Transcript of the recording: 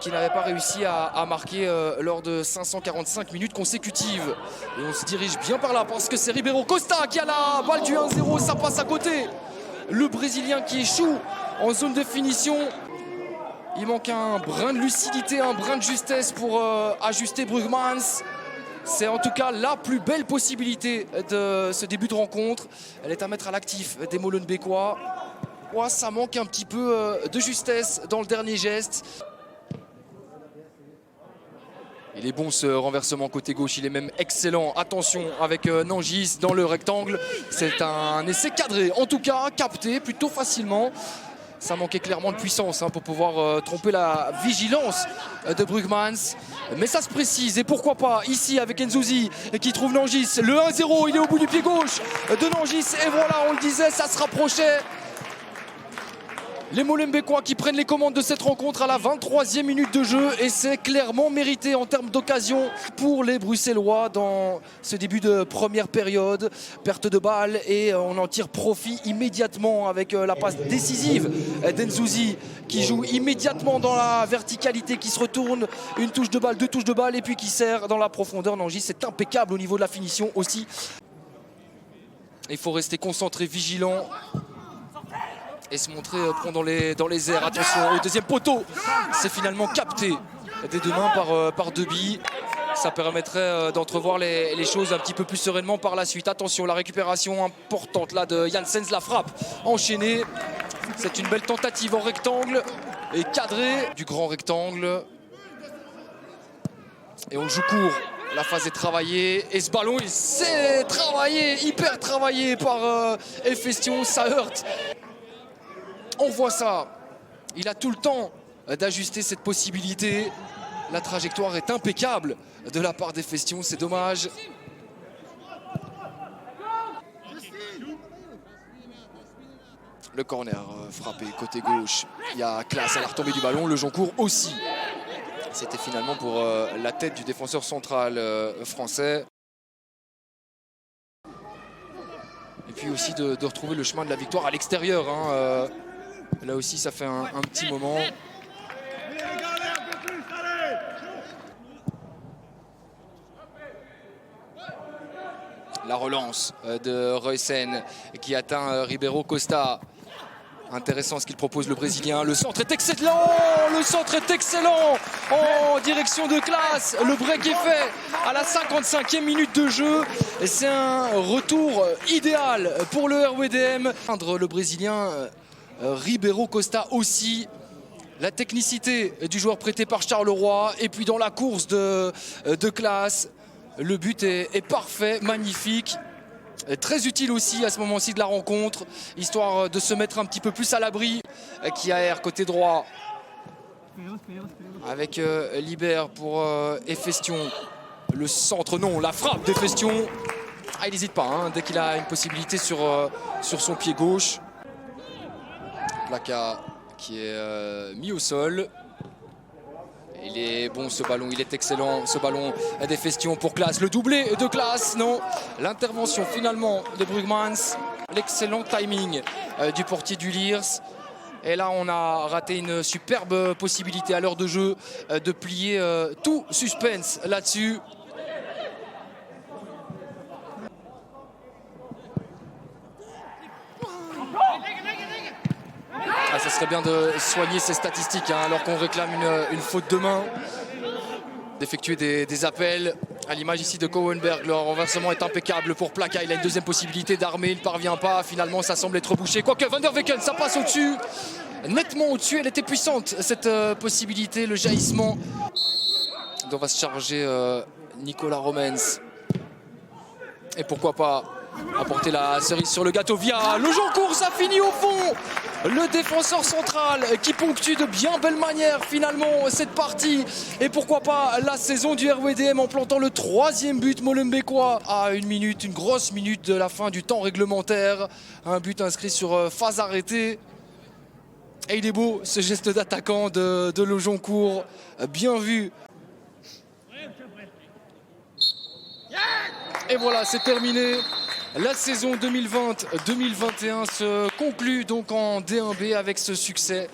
qui n'avait pas réussi à marquer lors de 545 minutes consécutives. Et on se dirige bien par là parce que c'est Ribeiro Costa qui a la balle du 1-0, ça passe à côté. Le Brésilien qui échoue en zone de finition. Il manque un brin de lucidité, un brin de justesse pour ajuster Brugmans. C'est en tout cas la plus belle possibilité de ce début de rencontre. Elle est à mettre à l'actif des Molenbeekois. Ouais, ça manque un petit peu de justesse dans le dernier geste. Il est bon ce renversement côté gauche, il est même excellent. Attention avec Nangis dans le rectangle. C'est un essai cadré, en tout cas capté plutôt facilement. Ça manquait clairement de puissance pour pouvoir tromper la vigilance de Brugmans. Mais ça se précise et pourquoi pas ici avec Nzouzi qui trouve Nangis. Le 1-0, il est au bout du pied gauche de Nangis. Et voilà, on le disait, ça se rapprochait. Les Molenbeekois qui prennent les commandes de cette rencontre à la 23e minute de jeu et c'est clairement mérité en termes d'occasion pour les Bruxellois dans ce début de première période. Perte de balle et on en tire profit immédiatement avec la passe décisive d'Nzouzi qui joue immédiatement dans la verticalité, qui se retourne, une touche de balle, deux touches de balle et puis qui sert dans la profondeur. Nangis, c'est impeccable au niveau de la finition aussi. Il faut rester concentré, vigilant. Et se montrer prompt dans les airs. Attention au deuxième poteau. C'est finalement capté des deux mains par Deby. Ça permettrait d'entrevoir les choses un petit peu plus sereinement par la suite. Attention, la récupération importante là de Janssens, la frappe enchaînée. C'est une belle tentative en rectangle et cadrée du grand rectangle. Et on joue court. La phase est travaillée et ce ballon il s'est travaillé, hyper travaillé par Efestion. Ça heurte. On voit ça, il a tout le temps d'ajuster cette possibilité. La trajectoire est impeccable de la part d'Efestion, c'est dommage. Le corner frappé côté gauche, il y a classe à la retombée du ballon, le Joncourt aussi. C'était finalement pour la tête du défenseur central français. Et puis aussi de retrouver le chemin de la victoire à l'extérieur. Là aussi, ça fait un petit moment. La relance de Ruysen qui atteint Ribeiro Costa. Intéressant ce qu'il propose le Brésilien. Le centre est excellent. Le centre est excellent en direction de classe. Le break est fait à la 55e minute de jeu. C'est un retour idéal pour le RWDM. Le Brésilien Ribeiro Costa aussi. La technicité du joueur prêté par Charleroi. Et puis dans la course de classe, le but est parfait, magnifique. Très utile aussi à ce moment-ci de la rencontre, histoire de se mettre un petit peu plus à l'abri. Qui aère côté droit avec Libert pour Efestion. Le centre, non, la frappe d'Efestion. Il n'hésite pas dès qu'il a une possibilité sur son pied gauche. Plaka qui est mis au sol. Il est bon ce ballon, il est excellent ce ballon d'Efestion pour Classe. Le doublé de Classe, non. L'intervention finalement de Brugmans. L'excellent timing du portier du Liers. Et là on a raté une superbe possibilité à l'heure de jeu de plier tout suspense là-dessus. Ça serait bien de soigner ces statistiques alors qu'on réclame une faute de main. D'effectuer des appels à l'image ici de Cowenberg. Le renversement est impeccable pour Plaka. Il a une deuxième possibilité d'armer, il ne parvient pas. Finalement ça semble être bouché. Quoique Van der Weken, ça passe au-dessus. Nettement au-dessus, elle était puissante cette possibilité, le jaillissement. On va se charger Nicolas Romens. Et pourquoi pas apporter la cerise sur le gâteau via le Joncourt, ça finit au fond. Le défenseur central qui ponctue de bien belle manière finalement cette partie. Et pourquoi pas la saison du RWDM en plantant le 3e but Molenbeekois à une grosse minute de la fin du temps réglementaire. Un but inscrit sur phase arrêtée. Et il est beau ce geste d'attaquant de Le Joncourt, bien vu. Et voilà, c'est terminé. La saison 2020-2021 se conclut donc en D1B avec ce succès.